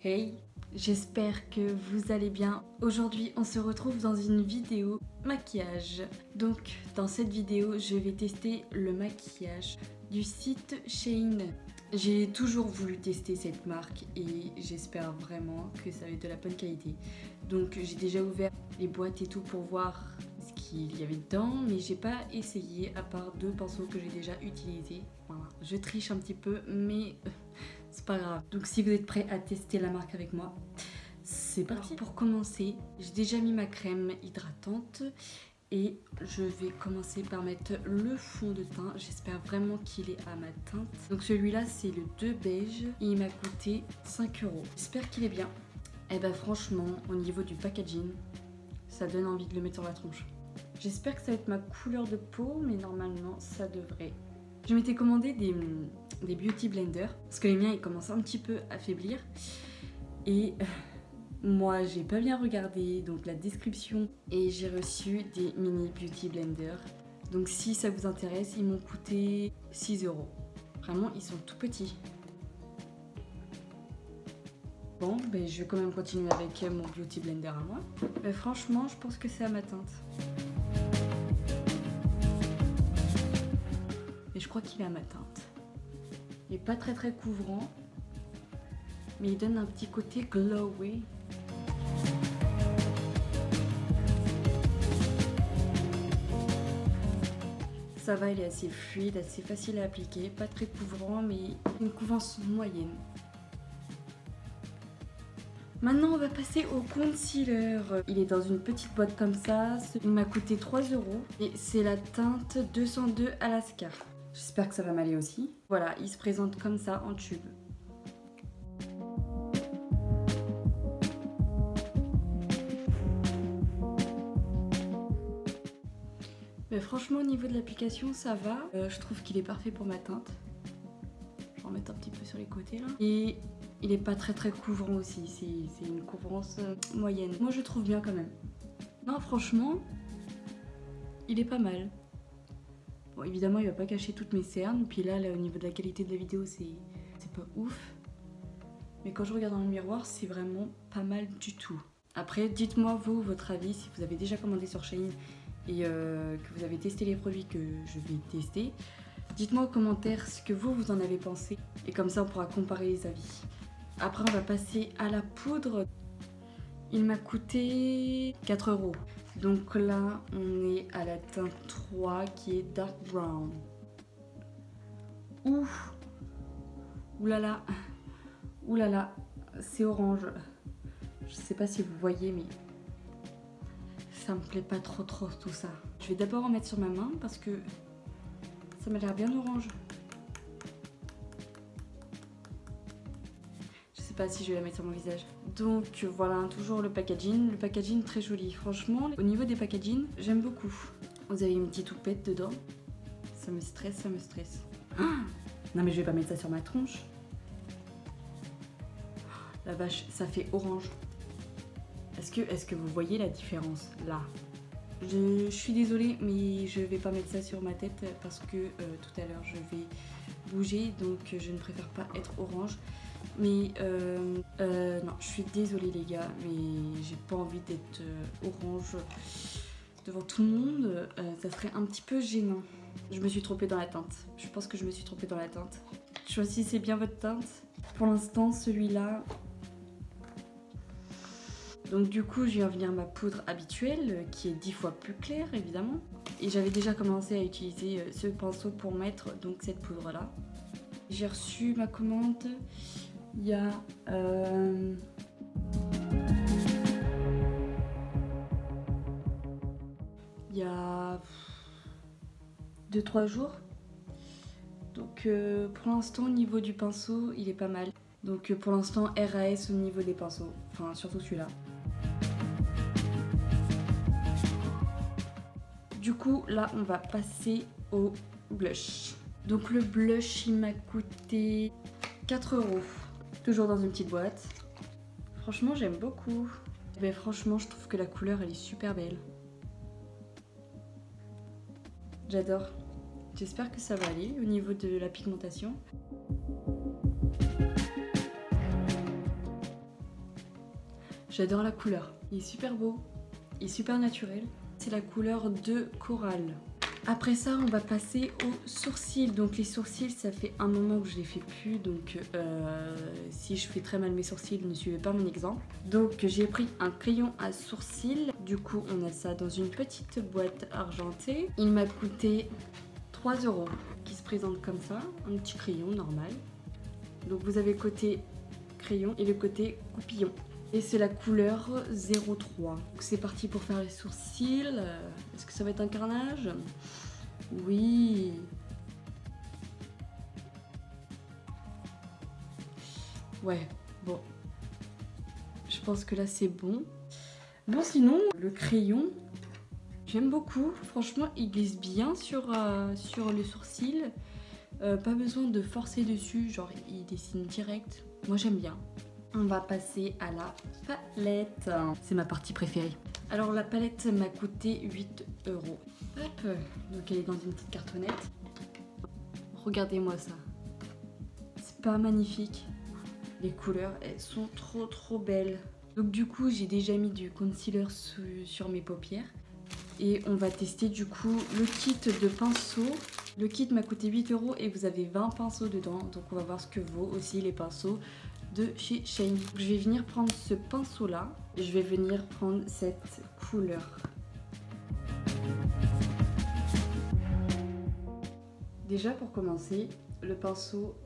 Hey, j'espère que vous allez bien. Aujourd'hui, on se retrouve dans une vidéo maquillage. Donc, dans cette vidéo, je vais tester le maquillage du site Shein. J'ai toujours voulu tester cette marque et j'espère vraiment que ça va être de la bonne qualité. Donc, j'ai déjà ouvert les boîtes et tout pour voir ce qu'il y avait dedans, mais j'ai pas essayé à part 2 pinceaux que j'ai déjà utilisés. Voilà, je triche un petit peu, mais c'est pas grave. Donc si vous êtes prêts à tester la marque avec moi, c'est parti. Alors, pour commencer, j'ai déjà mis ma crème hydratante et je vais commencer par mettre le fond de teint. J'espère vraiment qu'il est à ma teinte. Donc celui-là, c'est le 2 beige et il m'a coûté 5 €. J'espère qu'il est bien. Et bah franchement, au niveau du packaging, ça donne envie de le mettre sur la tronche. J'espère que ça va être ma couleur de peau, mais normalement ça devrait. Je m'étais commandé des beauty blenders parce que les miens ils commencent un petit peu à faiblir et moi j'ai pas bien regardé donc la description et j'ai reçu des mini beauty blenders. Donc si ça vous intéresse, ils m'ont coûté 6 €. Vraiment ils sont tout petits. Bon, ben, je vais quand même continuer avec mon beauty blender à moi. Mais franchement, je pense que c'est à ma teinte. Et je crois qu'il est à ma teinte. Il n'est pas très couvrant, mais il donne un petit côté glowy. Ça va, il est assez fluide, assez facile à appliquer, pas très couvrant, mais une couvrance moyenne. Maintenant, on va passer au concealer. Il est dans une petite boîte comme ça. Il m'a coûté 3 € et c'est la teinte 202 Alaska. J'espère que ça va m'aller aussi. Voilà, il se présente comme ça en tube. Mais franchement, au niveau de l'application, ça va. Je trouve qu'il est parfait pour ma teinte. Je vais en mettre un petit peu sur les côtés là. Et il est pas très couvrant aussi, c'est une couvrance moyenne. Moi je trouve bien quand même. Non franchement, il est pas mal. Bon évidemment il va pas cacher toutes mes cernes, puis là au niveau de la qualité de la vidéo c'est pas ouf. Mais quand je regarde dans le miroir c'est vraiment pas mal du tout. Après dites-moi vous votre avis si vous avez déjà commandé sur Shein et que vous avez testé les produits que je vais tester. Dites-moi en commentaire ce que vous en avez pensé et comme ça on pourra comparer les avis. Après on va passer à la poudre. Il m'a coûté 4 €. Donc là on est à la teinte 3 qui est dark brown. Ouf. Oulala. Oulala. C'est orange. Je sais pas si vous voyez mais ça me plaît pas trop tout ça. Je vais d'abord en mettre sur ma main parce que ça m'a l'air bien orange. Je sais pas si je vais la mettre sur mon visage. Donc voilà, toujours le packaging très joli. Franchement, au niveau des packaging, j'aime beaucoup. Vous avez une petite houppette dedans. Ça me stresse. Ah non mais je vais pas mettre ça sur ma tronche. La vache, ça fait orange. Est-ce que vous voyez la différence là? Je suis désolée mais je vais pas mettre ça sur ma tête parce que tout à l'heure je vais bouger donc je ne préfère pas être orange. Mais non, je suis désolée les gars, mais j'ai pas envie d'être orange devant tout le monde. Ça serait un petit peu gênant. Je me suis trompée dans la teinte. Je pense que je me suis trompée dans la teinte. Choisissez bien votre teinte. Pour l'instant, celui-là. Donc du coup, je viens venir ma poudre habituelle, qui est 10 fois plus claire évidemment. Et j'avais déjà commencé à utiliser ce pinceau pour mettre donc cette poudre-là. J'ai reçu ma commande. Il y a il y a 2-3 jours. Donc pour l'instant au niveau du pinceau il est pas mal. Donc pour l'instant RAS au niveau des pinceaux. Enfin surtout celui-là. Du coup là on va passer au blush. Donc le blush il m'a coûté 4 €. Toujours dans une petite boîte. Franchement j'aime beaucoup. Mais franchement je trouve que la couleur elle est super belle. J'adore. J'espère que ça va aller au niveau de la pigmentation. J'adore la couleur. Il est super beau. Il est super naturel. C'est la couleur de corail. Après ça, on va passer aux sourcils. Donc les sourcils, ça fait un moment que je les fais plus. Donc si je fais très mal mes sourcils, ne suivez pas mon exemple. Donc j'ai pris un crayon à sourcils. Du coup, on a ça dans une petite boîte argentée. Il m'a coûté 3 €, qui se présente comme ça. Un petit crayon normal. Donc vous avez le côté crayon et le côté coupillon. Et c'est la couleur 03. C'est parti pour faire les sourcils. Est-ce que ça va être un carnage? Oui. Ouais, bon. Je pense que là c'est bon. Bon, sinon, le crayon, j'aime beaucoup. Franchement, il glisse bien sur les sourcils. Pas besoin de forcer dessus, genre il dessine direct. Moi j'aime bien. On va passer à la palette. C'est ma partie préférée. Alors la palette m'a coûté 8 €. Hop, donc elle est dans une petite cartonnette. Regardez-moi ça. C'est pas magnifique? Les couleurs, elles sont trop belles. Donc du coup, j'ai déjà mis du concealer sur mes paupières. Et on va tester du coup le kit de pinceaux. Le kit m'a coûté 8 € et vous avez 20 pinceaux dedans. Donc on va voir ce que vaut aussi les pinceaux de chez Shane. Je vais venir prendre ce pinceau là et je vais venir prendre cette couleur. Déjà pour commencer, le pinceau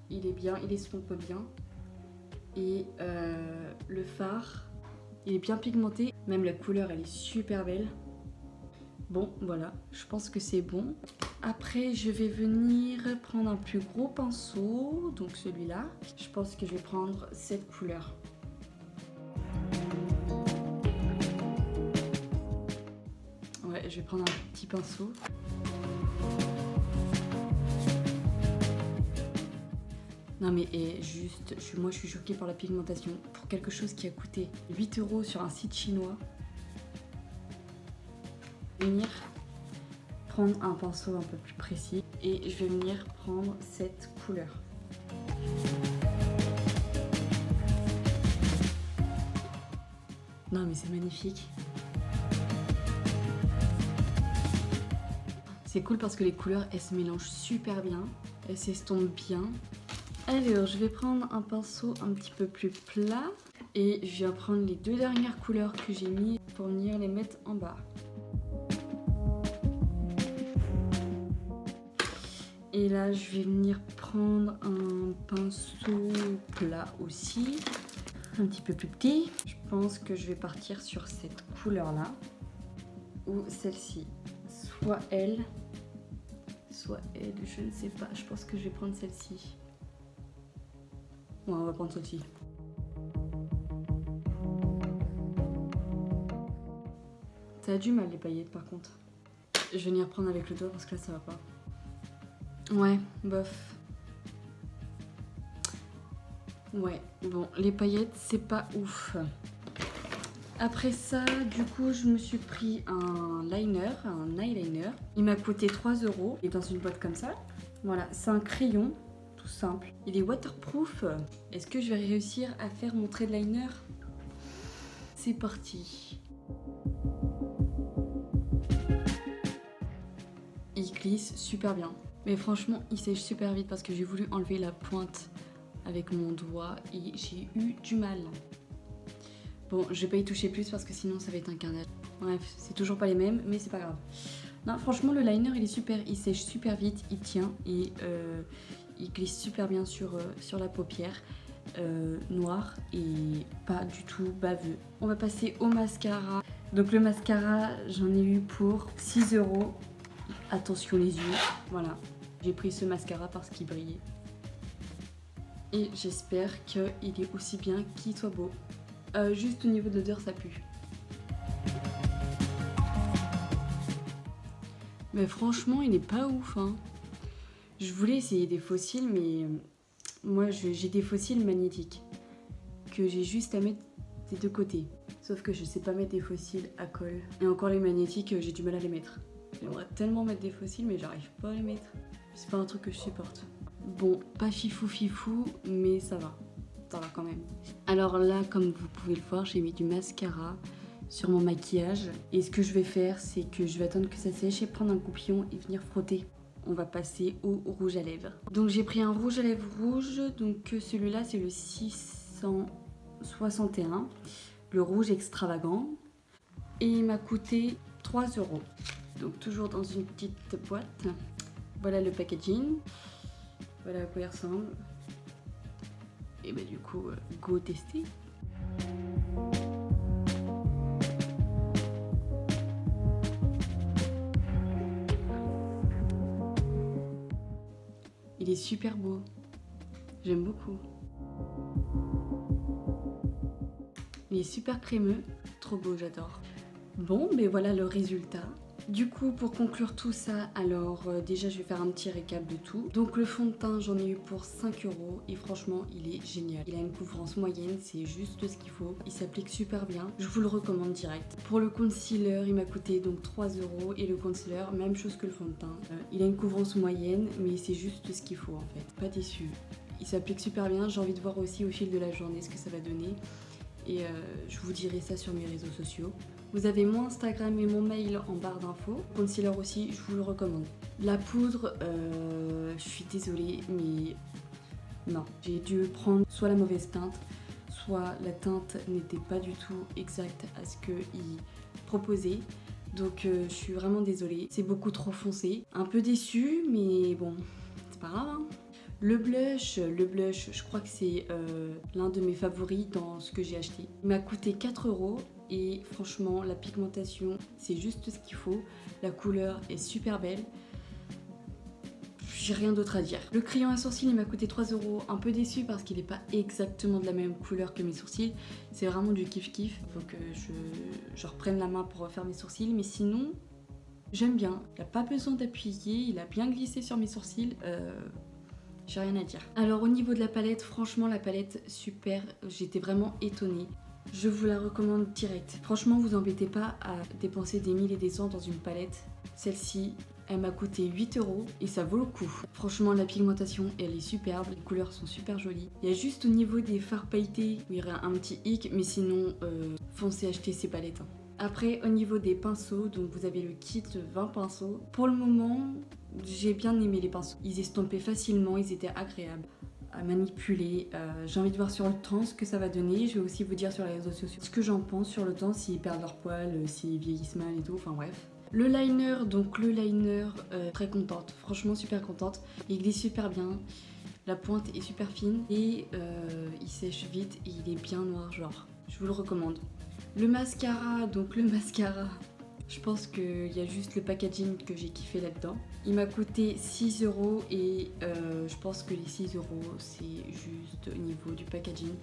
il est bien, il estompe bien et le fard il est bien pigmenté, même la couleur elle est super belle. Bon voilà, je pense que c'est bon. Après je vais venir prendre un plus gros pinceau, donc celui-là. Je pense que je vais prendre cette couleur. Ouais, je vais prendre un petit pinceau. Non mais juste, moi je suis choquée par la pigmentation. Pour quelque chose qui a coûté 8 € sur un site chinois. Venir prendre un pinceau un peu plus précis et je vais venir prendre cette couleur. Non mais c'est magnifique. C'est cool parce que les couleurs elles se mélangent super bien, elles s'estompent bien. Alors je vais prendre un pinceau un petit peu plus plat et je viens prendre les deux dernières couleurs que j'ai mis pour venir les mettre en bas. Et là, je vais venir prendre un pinceau plat aussi, un petit peu plus petit. Je pense que je vais partir sur cette couleur-là, ou celle-ci. Soit elle, je ne sais pas. Je pense que je vais prendre celle-ci. Ouais, on va prendre celle-ci. Ça a du mal les paillettes par contre. Je vais venir prendre avec le doigt parce que là, ça va pas. Ouais, bof. Ouais, bon, les paillettes, c'est pas ouf. Après ça, du coup, je me suis pris un liner, un eyeliner. Il m'a coûté 3 €. Il est dans une boîte comme ça. Voilà, c'est un crayon, tout simple. Il est waterproof. Est-ce que je vais réussir à faire mon trait de liner? C'est parti. Il glisse super bien. Mais franchement, il sèche super vite parce que j'ai voulu enlever la pointe avec mon doigt et j'ai eu du mal. Bon, je vais pas y toucher plus parce que sinon ça va être un carnage. Bref, c'est toujours pas les mêmes, mais c'est pas grave. Non, franchement, le liner il est super, il sèche super vite, il tient et il glisse super bien sur la paupière noire et pas du tout baveux. On va passer au mascara. Donc le mascara, j'en ai eu pour 6 €. Attention les yeux, voilà. J'ai pris ce mascara parce qu'il brillait. Et j'espère qu'il est aussi bien qu'il soit beau. Juste au niveau de l'odeur, ça pue. Mais franchement, il est pas ouf. Hein. Je voulais essayer des fossiles, mais moi j'ai des fossiles magnétiques que j'ai juste à mettre des deux côtés. Sauf que je sais pas mettre des fossiles à colle. Et encore les magnétiques, j'ai du mal à les mettre. J'aimerais tellement mettre des fossiles, mais j'arrive pas à les mettre. C'est pas un truc que je supporte. Bon, pas fifou, mais ça va. ça va quand même. Alors là, comme vous pouvez le voir, j'ai mis du mascara sur mon maquillage. Et ce que je vais faire, c'est que je vais attendre que ça sèche et prendre un goupillon et venir frotter. On va passer au rouge à lèvres. Donc j'ai pris un rouge à lèvres rouge. Donc celui-là, c'est le 661. Le rouge extravagant. Et il m'a coûté 3 €. Donc toujours dans une petite boîte. Voilà le packaging. Voilà à quoi il ressemble. Et bah du coup, go tester. Il est super beau. J'aime beaucoup. Il est super crémeux. Trop beau, j'adore. Bon, mais voilà le résultat. Du coup, pour conclure tout ça, alors déjà je vais faire un petit récap de tout. Donc le fond de teint, j'en ai eu pour 5 € et franchement, il est génial. Il a une couvrance moyenne, c'est juste ce qu'il faut. Il s'applique super bien, je vous le recommande direct. Pour le concealer, il m'a coûté donc 3 € et le concealer, même chose que le fond de teint. Il a une couvrance moyenne, mais c'est juste ce qu'il faut en fait. Pas déçu. Il s'applique super bien, j'ai envie de voir aussi au fil de la journée ce que ça va donner. Et je vous dirai ça sur mes réseaux sociaux. Vous avez mon Instagram et mon mail en barre d'infos. Concealer aussi, je vous le recommande. La poudre, je suis désolée, mais non. J'ai dû prendre soit la mauvaise teinte, soit la teinte n'était pas du tout exacte à ce qu'il proposait. Donc je suis vraiment désolée. C'est beaucoup trop foncé. Un peu déçue, mais bon, c'est pas grave, hein. Le blush, je crois que c'est l'un de mes favoris dans ce que j'ai acheté. Il m'a coûté 4 € et franchement, la pigmentation, c'est juste ce qu'il faut. La couleur est super belle. J'ai rien d'autre à dire. Le crayon à sourcils, il m'a coûté 3 €. Un peu déçu parce qu'il n'est pas exactement de la même couleur que mes sourcils. C'est vraiment du kiff-kiff. Il faut que je reprenne la main pour refaire mes sourcils. Mais sinon, j'aime bien. Il n'a pas besoin d'appuyer. Il a bien glissé sur mes sourcils. J'ai rien à dire. Alors au niveau de la palette, franchement la palette super, j'étais vraiment étonnée. Je vous la recommande direct. Franchement, vous embêtez pas à dépenser des 1000 et des cents dans une palette. Celle-ci, elle m'a coûté 8 € et ça vaut le coup. Franchement, la pigmentation, elle est superbe. Les couleurs sont super jolies. Il y a juste au niveau des fards pailletés où il y aurait un petit hic, mais sinon, foncez acheter ces palettes. Après, au niveau des pinceaux, donc vous avez le kit 20 pinceaux. Pour le moment, j'ai bien aimé les pinceaux. Ils estompaient facilement, ils étaient agréables à manipuler. J'ai envie de voir sur le temps ce que ça va donner. Je vais aussi vous dire sur les réseaux sociaux ce que j'en pense sur le temps, s'ils perdent leur poil, s'ils vieillissent mal et tout, enfin bref. Le liner, donc le liner, très contente, franchement super contente. Il glisse super bien, la pointe est super fine et il sèche vite et il est bien noir genre. Je vous le recommande. Le mascara, donc le mascara, je pense qu'il y a juste le packaging que j'ai kiffé là-dedans. Il m'a coûté 6 € et je pense que les 6 € c'est juste au niveau du packaging.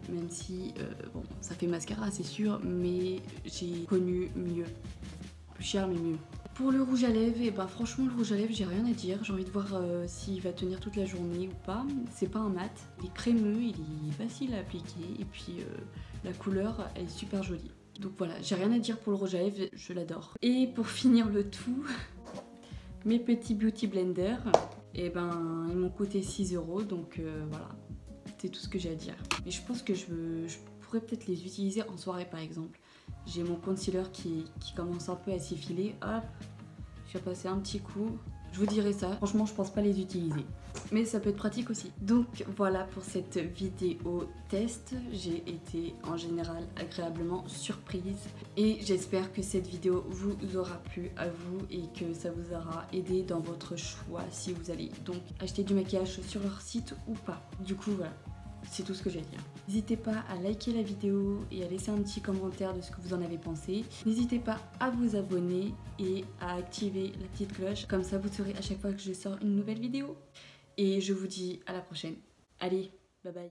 Même si, bon, ça fait mascara c'est sûr, mais j'ai connu mieux. Plus cher mais mieux. Pour le rouge à lèvres, et bah franchement le rouge à lèvres j'ai rien à dire. J'ai envie de voir s'il va tenir toute la journée ou pas. C'est pas un mat, il est crémeux, il est facile à appliquer et puis la couleur elle est super jolie. Donc voilà, j'ai rien à dire pour le rouge à lèvres, je l'adore. Et pour finir le tout, mes petits beauty blenders, et ben ils m'ont coûté 6 € donc voilà, c'est tout ce que j'ai à dire. Et je pense que je pourrais peut-être les utiliser en soirée par exemple. J'ai mon concealer qui commence un peu à s'effiler, hop, je vais passer un petit coup. Je vous dirai ça, franchement je pense pas les utiliser. Mais ça peut être pratique aussi. Donc voilà pour cette vidéo test. J'ai été en général agréablement surprise. Et j'espère que cette vidéo vous aura plu à vous et que ça vous aura aidé dans votre choix si vous allez donc acheter du maquillage sur leur site ou pas. Du coup voilà. C'est tout ce que j'ai à dire. N'hésitez pas à liker la vidéo et à laisser un petit commentaire de ce que vous en avez pensé. N'hésitez pas à vous abonner et à activer la petite cloche. Comme ça, vous saurez à chaque fois que je sors une nouvelle vidéo. Et je vous dis à la prochaine. Allez, bye bye.